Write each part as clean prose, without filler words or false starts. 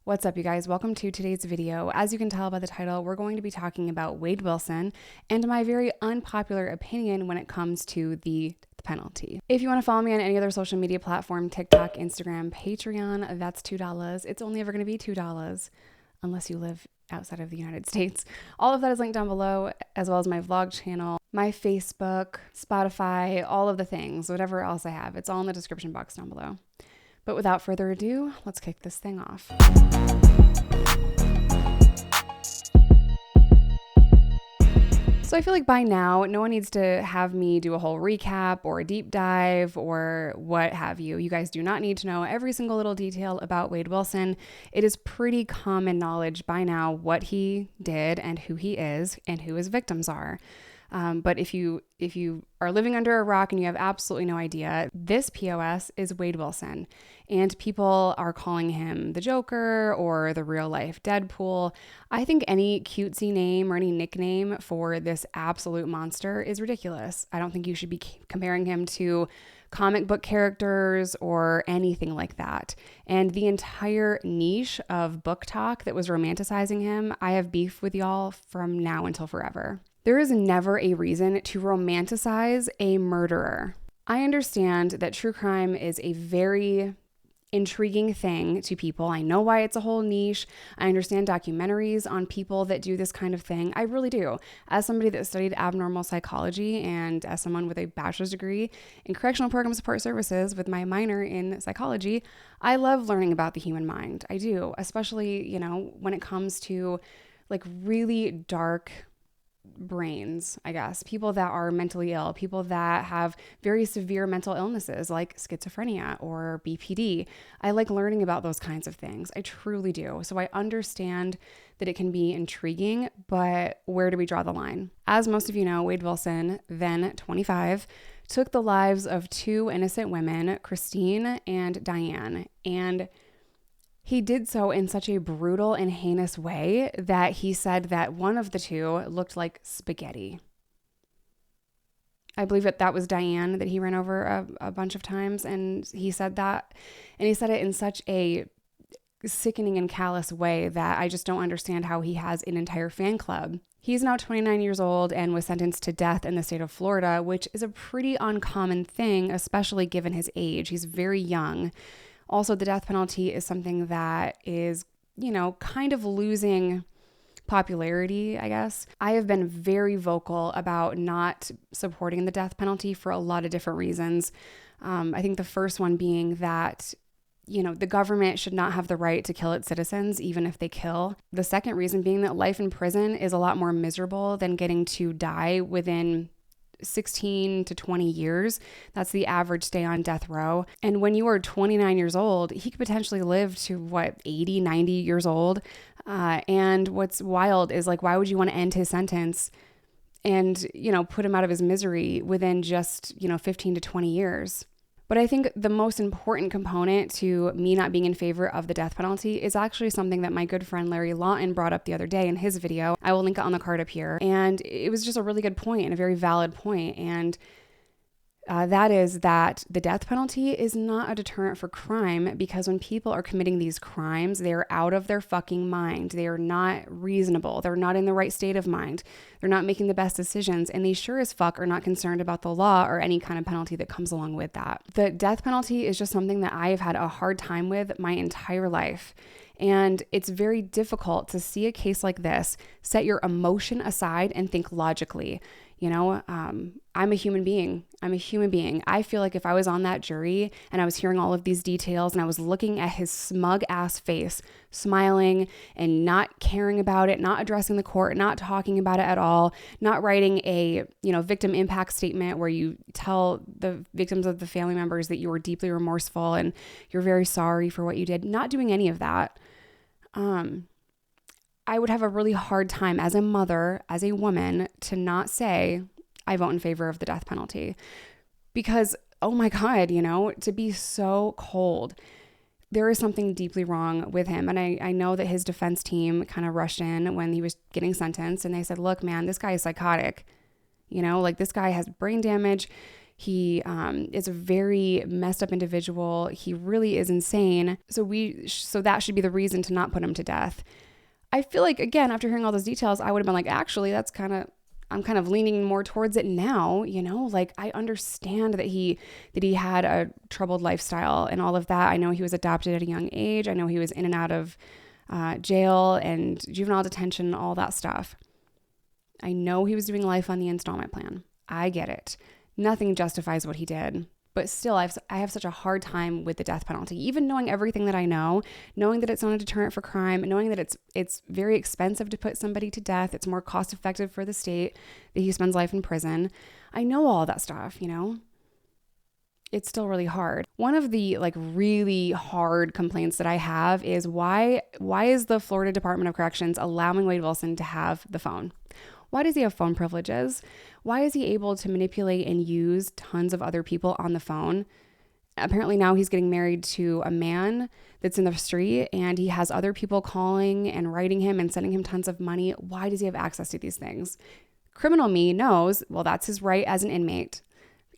What's up, you guys? Welcome to today's video. As you can tell by the title, we're going to be talking about Wade Wilson and my very unpopular opinion when it comes to the penalty. If you want to follow me on any other social media platform, TikTok, Instagram, Patreon, that's $2. It's only ever going to be $2 unless you live outside of the United States. All of that is linked down below, as well as my vlog channel, my Facebook, Spotify, all of the things, whatever else I have. It's all in the description box down below. But without further ado, let's kick this thing off. So I feel like by now, no one needs to have me do a whole recap or a deep dive or what have you. You guys do not need to know every single little detail about Wade Wilson. It is pretty common knowledge by now what he did and who he is and who his victims are. But if you are living under a rock and you have absolutely no idea, this POS is Wade Wilson, and people are calling him the Joker or the real life Deadpool. I think any cutesy name or any nickname for this absolute monster is ridiculous. I don't think you should be comparing him to comic book characters or anything like that. And the entire niche of book talk that was romanticizing him, I have beef with y'all from now until forever. There is never a reason to romanticize a murderer. I understand that true crime is a very intriguing thing to people. I know why it's a whole niche. I understand documentaries on people that do this kind of thing. I really do. As somebody that studied abnormal psychology and as someone with a bachelor's degree in correctional program support services with my minor in psychology, I love learning about the human mind. I do, especially, when it comes to like really dark brains, I guess, people that are mentally ill, people that have very severe mental illnesses like schizophrenia or BPD. I like learning about those kinds of things. I truly do. So I understand that it can be intriguing, but where do we draw the line? As most of you know, Wade Wilson, then 25, took the lives of two innocent women, Christine and Diane, and he did so in such a brutal and heinous way that he said that one of the two looked like spaghetti. I believe that was Diane that he ran over a bunch of times, and he said that, and he said it in such a sickening and callous way that I just don't understand how he has an entire fan club. He's now 29 years old and was sentenced to death in the state of Florida, which is a pretty uncommon thing, especially given his age. He's very young. Also, the death penalty is something that is, kind of losing popularity, I guess. I have been very vocal about not supporting the death penalty for a lot of different reasons. I think the first one being that, the government should not have the right to kill its citizens, even if they kill. The second reason being that life in prison is a lot more miserable than getting to die within 16 to 20 years. That's the average stay on death row. And when you are 29 years old, he could potentially live to 80, 90 years old. And what's wild is why would you want to end his sentence and, put him out of his misery within just, 15 to 20 years? But I think the most important component to me not being in favor of the death penalty is actually something that my good friend Larry Lawton brought up the other day in his video. I will link it on the card up here. And it was just a really good point and a very valid point. And that is that the death penalty is not a deterrent for crime, because when people are committing these crimes, they are out of their fucking mind. They are not reasonable. They're not in the right state of mind. They're not making the best decisions, and they sure as fuck are not concerned about the law or any kind of penalty that comes along with that. The death penalty is just something that I have had a hard time with my entire life. And it's very difficult to see a case like this, set your emotion aside and think logically. I'm a human being. I feel like if I was on that jury and I was hearing all of these details and I was looking at his smug ass face, smiling and not caring about it, not addressing the court, not talking about it at all, not writing a, victim impact statement where you tell the victims of the family members that you were deeply remorseful and you're very sorry for what you did, not doing any of that. I would have a really hard time as a mother, as a woman, to not say I vote in favor of the death penalty, because, oh my God, to be so cold. There is something deeply wrong with him. And I know that his defense team kind of rushed in when he was getting sentenced and they said, look, man, this guy is psychotic. This guy has brain damage. He is a very messed up individual. He really is insane. So that should be the reason to not put him to death. I feel like, again, after hearing all those details, I would have been like, actually, I'm kind of leaning more towards it now, like I understand that he had a troubled lifestyle and all of that. I know he was adopted at a young age. I know he was in and out of jail and juvenile detention, all that stuff. I know he was doing life on the installment plan. I get it. Nothing justifies what he did. But still, I have such a hard time with the death penalty. Even knowing everything that I know, knowing that it's not a deterrent for crime, knowing that it's very expensive to put somebody to death, it's more cost effective for the state that he spends life in prison. I know all that stuff, It's still really hard. One of the really hard complaints that I have is why is the Florida Department of Corrections allowing Wade Wilson to have the phone? Why does he have phone privileges? Why is he able to manipulate and use tons of other people on the phone? Apparently now he's getting married to a man that's in the street and he has other people calling and writing him and sending him tons of money. Why does he have access to these things? Criminal me knows, well, that's his right as an inmate.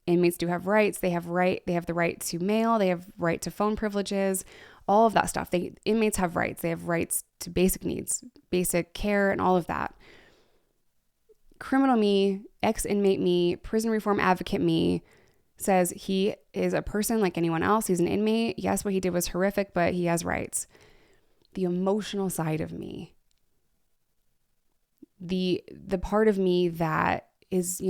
Inmates do have rights. They have the right to mail. They have right to phone privileges, all of that stuff. Inmates have rights. They have rights to basic needs, basic care and all of that. Criminal me, ex-inmate me, prison reform advocate me says he is a person like anyone else. He's an inmate. Yes, what he did was horrific, but he has rights. The emotional side of me, the part of me that is,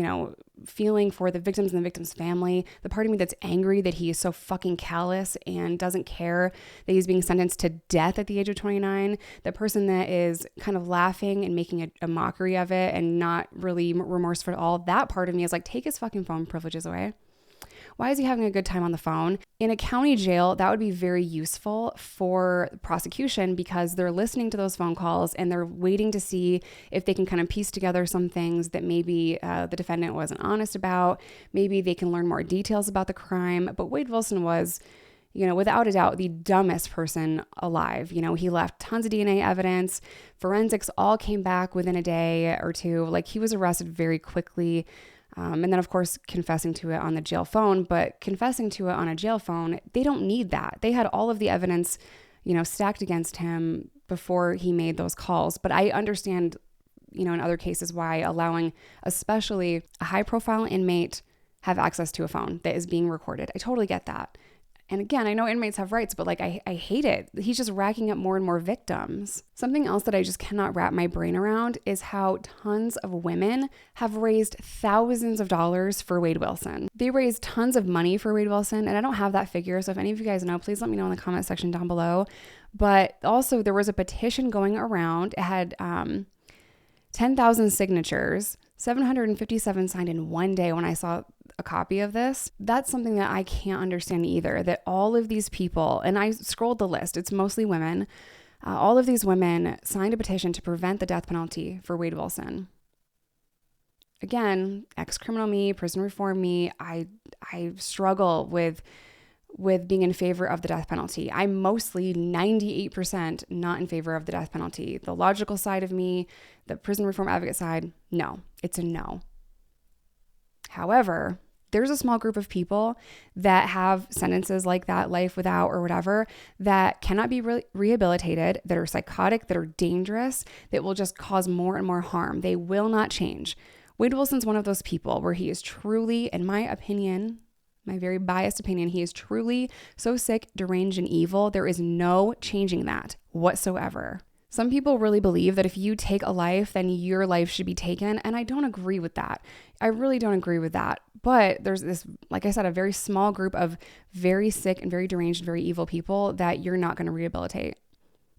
feeling for the victims and the victim's family, the part of me that's angry that he is so fucking callous and doesn't care that he's being sentenced to death at the age of 29, the person that is kind of laughing and making a mockery of it and not really remorseful at all, that part of me is like, take his fucking phone privileges away. Why is he having a good time on the phone? In a county jail, that would be very useful for prosecution because they're listening to those phone calls and they're waiting to see if they can kind of piece together some things that maybe the defendant wasn't honest about. Maybe they can learn more details about the crime. But Wade Wilson was, without a doubt, the dumbest person alive. He left tons of DNA evidence. Forensics all came back within a day or two. He was arrested very quickly. And then, of course, confessing to it on the jail phone. But confessing to it on a jail phone, they don't need that. They had all of the evidence, stacked against him before he made those calls. But I understand, in other cases why allowing especially a high-profile inmate have access to a phone that is being recorded. I totally get that. And again, I know inmates have rights, but I hate it. He's just racking up more and more victims. Something else that I just cannot wrap my brain around is how tons of women have raised thousands of dollars for Wade Wilson. They raised tons of money for Wade Wilson, and I don't have that figure. So if any of you guys know, please let me know in the comment section down below. But also there was a petition going around. It had 10,000 signatures, 757 signed in one day when I saw a copy of this. That's something that I can't understand either, that all of these people, and I scrolled the list, it's mostly women, all of these women signed a petition to prevent the death penalty for Wade Wilson. Again, ex-criminal me, prison reform me, I struggle with being in favor of the death penalty. I'm mostly 98% not in favor of the death penalty. The logical side of me, the prison reform advocate side, no, it's a no. However, there's a small group of people that have sentences like that, life without or whatever, that cannot be rehabilitated, that are psychotic, that are dangerous, that will just cause more and more harm. They will not change. Wade Wilson's one of those people where he is truly, in my opinion, my very biased opinion, he is truly so sick, deranged, and evil. There is no changing that whatsoever. Some people really believe that if you take a life, then your life should be taken. And I don't agree with that. I really don't agree with that. But there's this, like I said, a very small group of very sick and very deranged and very evil people that you're not going to rehabilitate.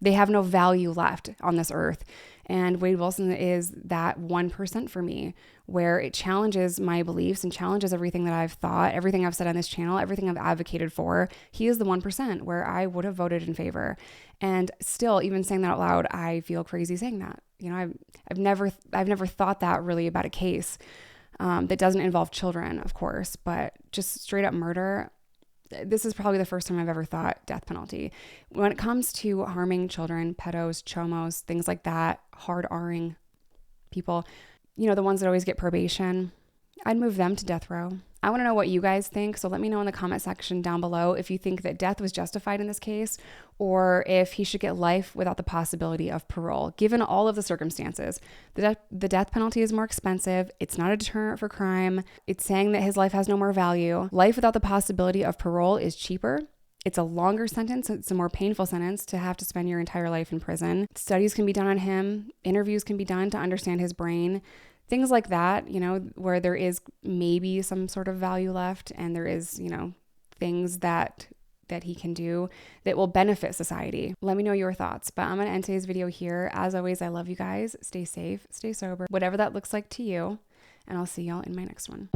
They have no value left on this earth. And Wade Wilson is that 1% for me, where it challenges my beliefs and challenges everything that I've thought, everything I've said on this channel, everything I've advocated for. He is the 1% where I would have voted in favor. And still, even saying that out loud, I feel crazy saying that. I've never thought that really about a case that doesn't involve children, of course, but just straight up murder. This is probably the first time I've ever thought death penalty. When it comes to harming children, pedos, chomos, things like that, hard R-ing people, the ones that always get probation, I'd move them to death row. I want to know what you guys think. So let me know in the comment section down below if you think that death was justified in this case, or if he should get life without the possibility of parole, given all of the circumstances. The death penalty is more expensive. It's not a deterrent for crime. It's saying that his life has no more value. Life without the possibility of parole is cheaper. It's a longer sentence. It's a more painful sentence to have to spend your entire life in prison. Studies can be done on him. Interviews can be done to understand his brain. Things like that, where there is maybe some sort of value left, and there is, things that he can do that will benefit society. Let me know your thoughts. But I'm going to end today's video here. As always, I love you guys. Stay safe, stay sober, whatever that looks like to you. And I'll see y'all in my next one.